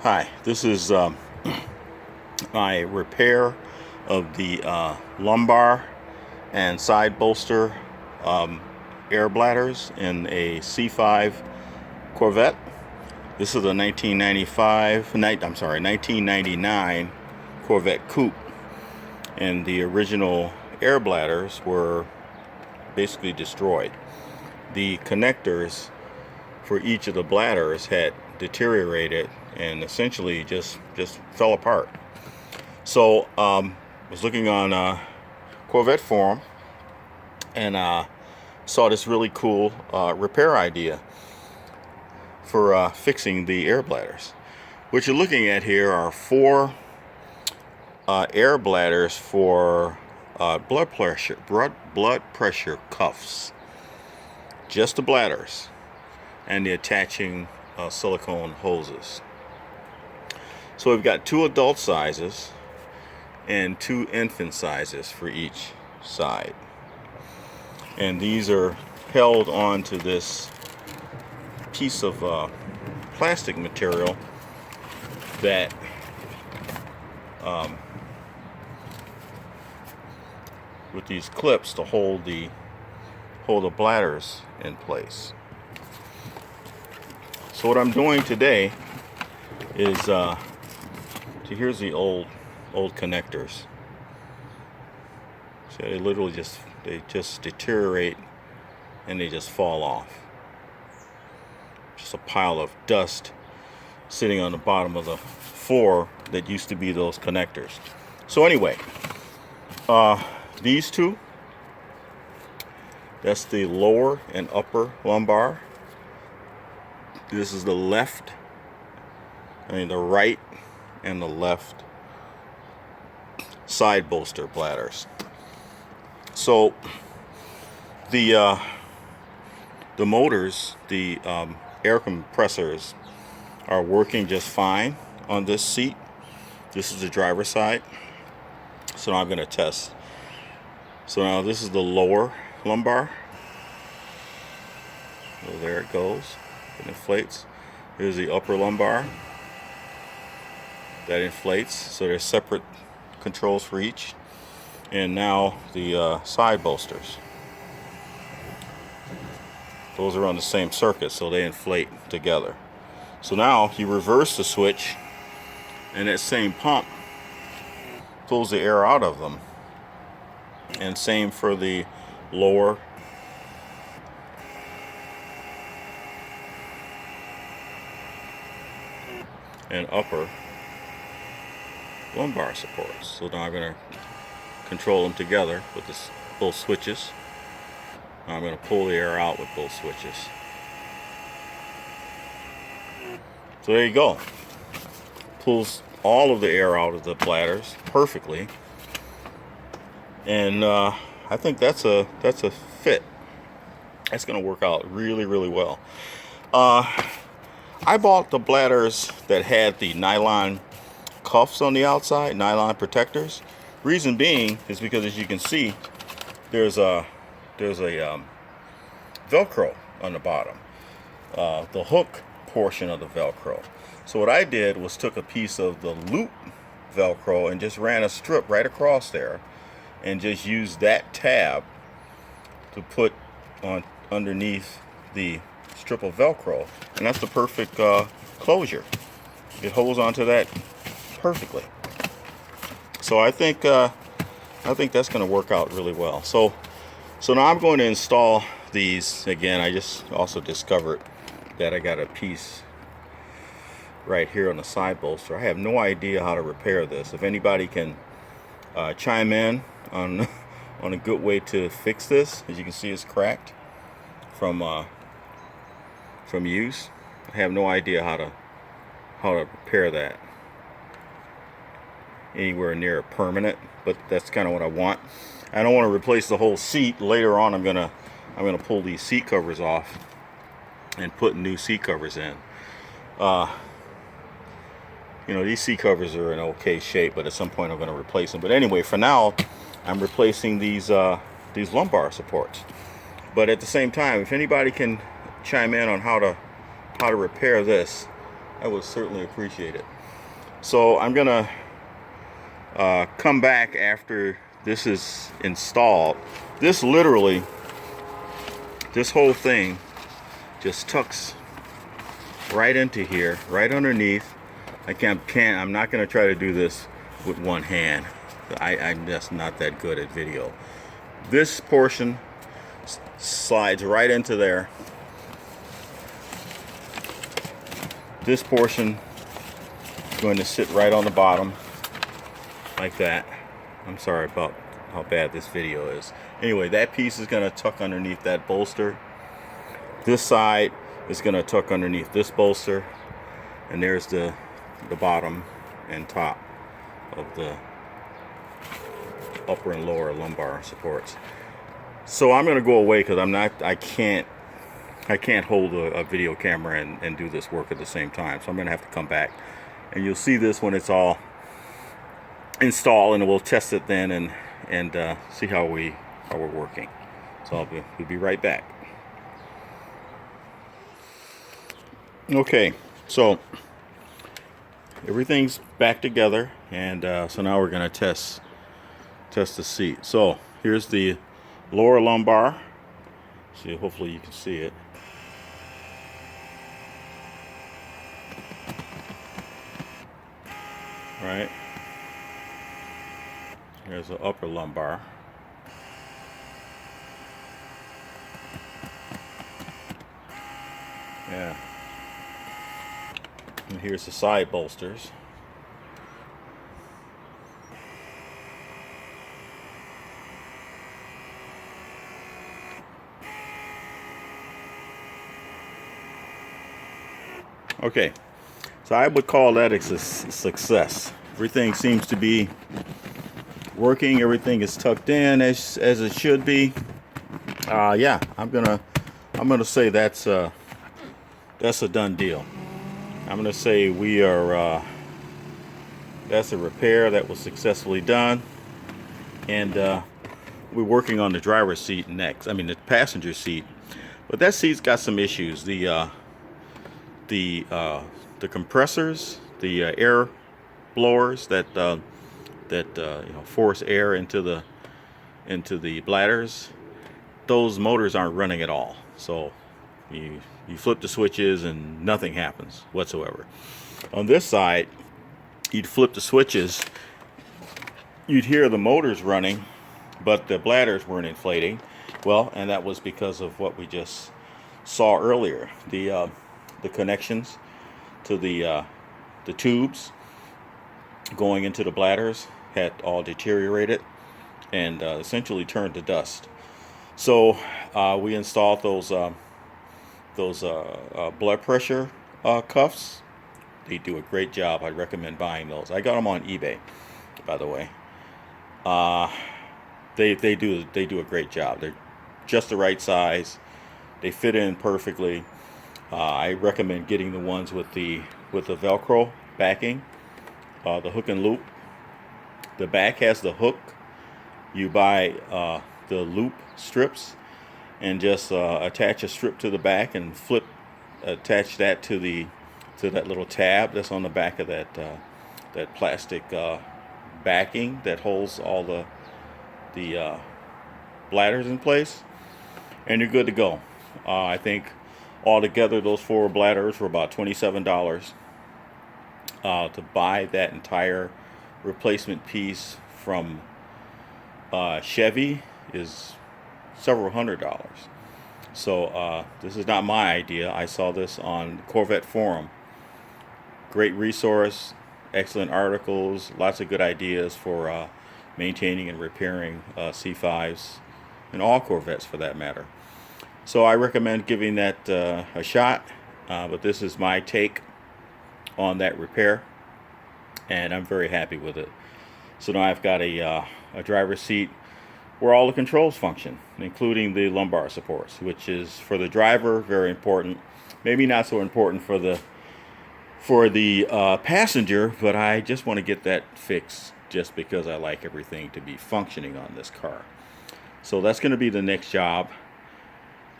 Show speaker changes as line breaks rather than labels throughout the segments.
Hi, this is my repair of the lumbar and side bolster air bladders in a C5 Corvette. This is a 1999 Corvette Coupe, and the original air bladders were basically destroyed. The connectors for each of the bladders had deteriorated and essentially just fell apart. So I was looking on Corvette forum and saw this really cool repair idea for fixing the air bladders. What you're looking at here are four air bladders for blood pressure cuffs. Just the bladders and the attaching silicone hoses. So we've got two adult sizes and two infant sizes for each side, and these are held onto this piece of plastic material that with these clips to hold the bladders in place. So what I'm doing today is so here's the old connectors. So they literally just deteriorate and they just fall off. Just a pile of dust sitting on the bottom of the floor that used to be those connectors. So anyway, these two, that's the lower and upper lumbar. This is the the right and the left side bolster bladders. So the motors, the air compressors are working just fine on this seat. This is the driver's side. So now I'm going to test. So now this is the lower lumbar. So there it goes. It inflates. Here's the upper lumbar. That inflates. So there's separate controls for each. And now the side bolsters. Those are on the same circuit, so they inflate together. So now you reverse the switch, and that same pump pulls the air out of them. And same for the lower and upper lumbar supports. So now I'm going to control them together with both switches. Now I'm going to pull the air out with both switches. So there you go. Pulls all of the air out of the bladders perfectly, and I think that's a fit. That's going to work out really well. I bought the bladders that had the nylon cuffs on the outside, nylon protectors. Reason being is because, as you can see, there's a Velcro on the bottom, the hook portion of the Velcro. So what I did was took a piece of the loop Velcro and just ran a strip right across there, and just used that tab to put on underneath the strip of Velcro, and that's the perfect closure. It holds onto that perfectly. So I think that's going to work out really well. So now I'm going to install these again. I just also discovered that I got a piece right here on the side bolster. I have no idea how to repair this. If anybody can chime in on a good way to fix this. As you can see, it's cracked from use. I have no idea how to repair that anywhere near permanent, but that's kind of what I want. I don't want to replace the whole seat. Later on I'm gonna pull these seat covers off and put new seat covers in. These seat covers are in okay shape, but at some point I'm going to replace them. But anyway, for now I'm replacing these lumbar supports. But at the same time, if anybody can chime in on how to repair this, I would certainly appreciate it. So I'm gonna come back after this is installed. This literally, this whole thing just tucks right into here, right underneath. I'm not gonna try to do this with one hand. I'm just not that good at video. This portion slides right into there. This portion is going to sit right on the bottom like that. I'm sorry about how bad this video is. Anyway, that piece is going to tuck underneath that bolster. This side is going to tuck underneath this bolster, and there's the bottom and top of the upper and lower lumbar supports. So I'm going to go away because I can't hold a video camera and do this work at the same time. So I'm going to have to come back, and you'll see this when it's all installed, and we'll test it then and see how we're working. So we'll be right back. Okay, so everything's back together, and so now we're going to test the seat. So here's the lower lumbar. See, hopefully you can see it. Right. Here's the upper lumbar. Yeah. And here's the side bolsters. Okay, so I would call that a success. Everything seems to be working. Everything is tucked in as it should be. Yeah, I'm gonna say that's a done deal. I'm gonna say we are. That's a repair that was successfully done, and we're working on the driver's seat next. I mean the passenger seat, but that seat's got some issues. The compressors, the air blowers that force air into the bladders, those motors aren't running at all. So you flip the switches and nothing happens whatsoever. On this side, you'd flip the switches, you'd hear the motors running, but the bladders weren't inflating. Well, and that was because of what we just saw earlier. The connections to the tubes going into the bladders had all deteriorated and essentially turned to dust. So we installed those blood pressure cuffs. They do a great job. I recommend buying those. I got them on eBay, by the way. They do a great job. They're just the right size. They fit in perfectly. I recommend getting the ones with the Velcro backing, the hook and loop. The back has the hook. You buy the loop strips and just attach a strip to the back and attach that to that little tab that's on the back of that plastic backing that holds all the bladders in place, and you're good to go. I think altogether those 4 bladders were about $27. To buy that entire replacement piece from Chevy is several $100s. So this is not my idea. I saw this on Corvette Forum. Great resource, excellent articles, lots of good ideas for maintaining and repairing C5s and all Corvettes for that matter. So I recommend giving that a shot, but this is my take on that repair, and I'm very happy with it. So now I've got a driver's seat where all the controls function, including the lumbar supports, which is for the driver very important. Maybe not so important for the passenger, but I just want to get that fixed just because I like everything to be functioning on this car. So that's going to be the next job.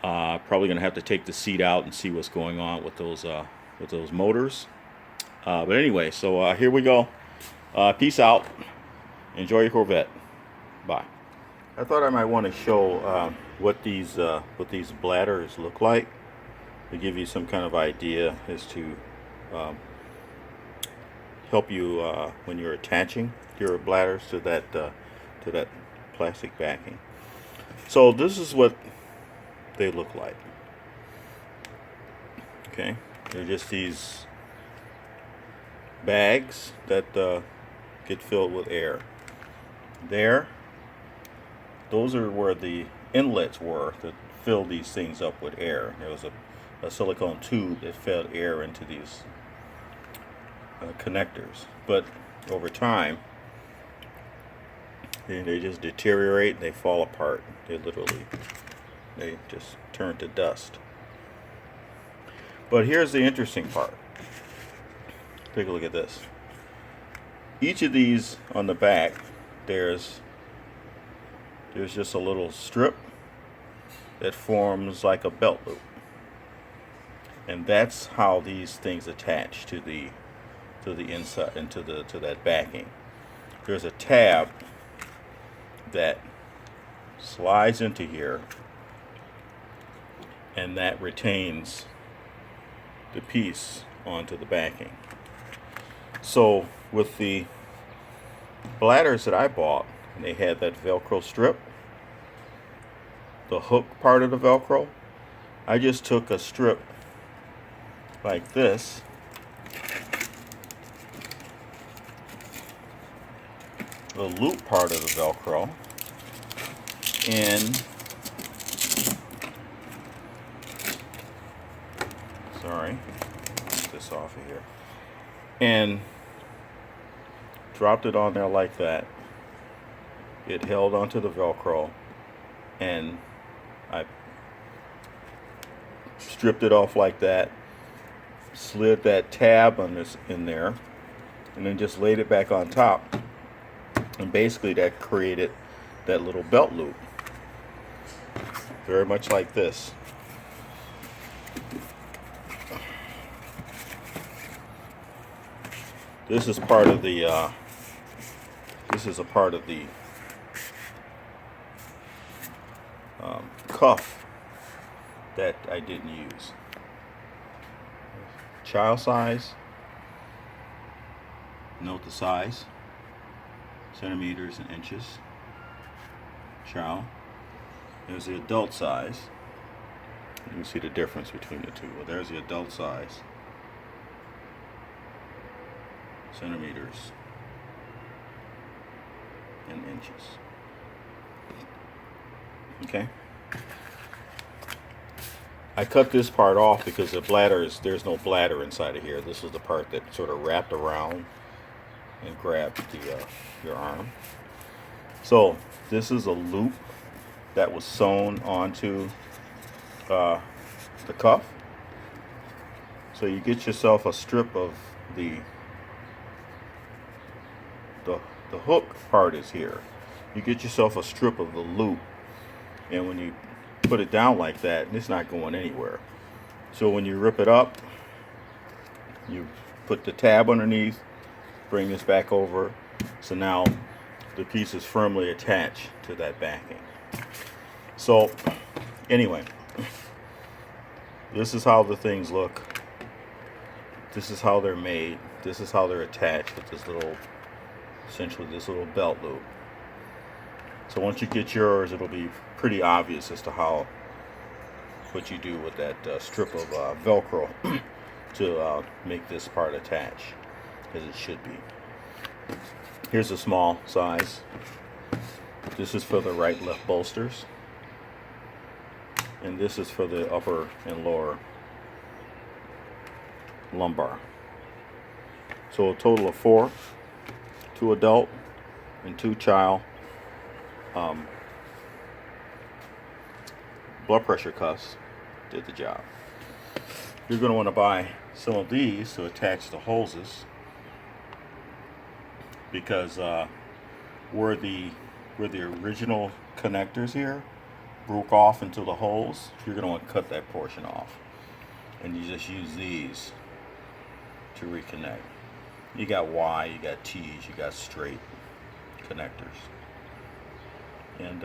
Probably going to have to take the seat out and see what's going on with those motors. But anyway, so here we go. Peace out. Enjoy your Corvette. Bye. I thought I might want to show what these bladders look like to give you some kind of idea as to help you when you're attaching your bladders to that plastic backing. So this is what they look like. Okay, they're just these bags that get filled with air. Those are where the inlets were that fill these things up with air. There was a silicone tube that fed air into these connectors, but over time they just deteriorate, they fall apart, they just turn to dust. But here's the interesting part. Take a look at this. Each of these on the back, there's just a little strip that forms like a belt loop, and that's how these things attach to the inside and to that backing. There's a tab that slides into here, and that retains the piece onto the backing. So with the bladders that I bought, and they had that Velcro strip, the hook part of the Velcro, I just took a strip like this the loop part of the Velcro, and get this off of here, and dropped it on there like that. It held onto the Velcro, and I stripped it off like that, slid that tab in there, and then just laid it back on top, and basically that created that little belt loop, very much like this. This is part of the cuff that I didn't use. Child size, note the size, centimeters and inches. Child. There's the adult size. You can see the difference between the two. Well, there's the adult size, centimeters and inches. Okay. I cut this part off because there's no bladder inside of here. This is the part that sort of wrapped around and grabbed your arm. So this is a loop that was sewn onto the cuff. So you get yourself a strip of the hook part is here. You get yourself a strip of the loop, and when you put it down like that, it's not going anywhere. So when you rip it up, you put the tab underneath, bring this back over, so now the piece is firmly attached to that backing. So anyway, this is how the things look. This is how they're made. This is how they're attached with this essentially this little belt loop. So once you get yours, it'll be pretty obvious as to what you do with that strip of Velcro to make this part attach, as it should be. Here's a small size. This is for the right left bolsters, and this is for the upper and lower lumbar. So a total of 4, 2 adult and 2 child blood pressure cuffs did the job. You're going to want to buy some of these to attach the hoses, because where the original connectors here broke off into the holes, you're going to want to cut that portion off, and you just use these to reconnect. You got Y, you got T's, you got straight connectors, and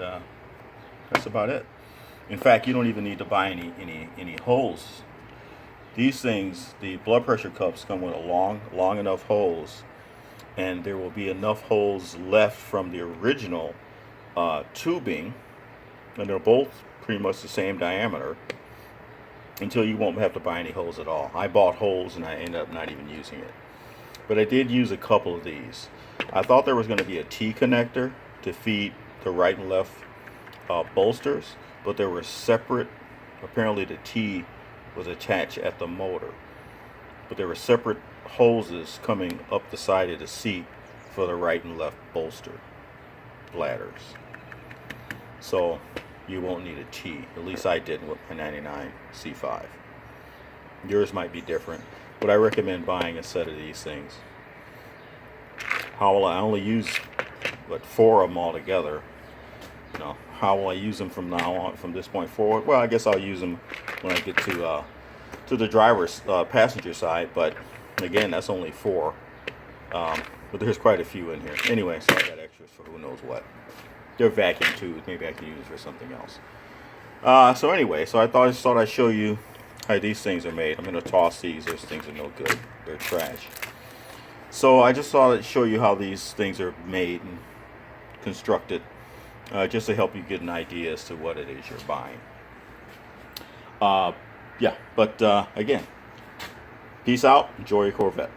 that's about it. In fact, you don't even need to buy any holes. These things, the blood pressure cups, come with a long enough hose, and there will be enough holes left from the original tubing, and they're both pretty much the same diameter, until you won't have to buy any holes at all. I bought holes and I ended up not even using it. But I did use a couple of these. I thought there was going to be a T connector to feed the right and left bolsters, but there were separate. Apparently the T was attached at the motor, but there were separate hoses coming up the side of the seat for the right and left bolster bladders. So you won't need a T. At least I didn't with my 99 C5. Yours might be different, but I recommend buying a set of these things. How will I only use what 4 of them all together? You know, how will I use them from now on, from this point forward? Well, I guess I'll use them when I get to the driver's passenger side. But again, that's only 4. But there's quite a few in here. Anyway, so I got extras for who knows what. They're vacuum tubes. Maybe I can use it for something else. So anyway, so I thought I'd show you how these things are made. I'm going to toss these. Those things are no good. They're trash. So I just thought I'd show you how these things are made and constructed, just to help you get an idea as to what it is you're buying. Yeah, but again, peace out. Enjoy your Corvette.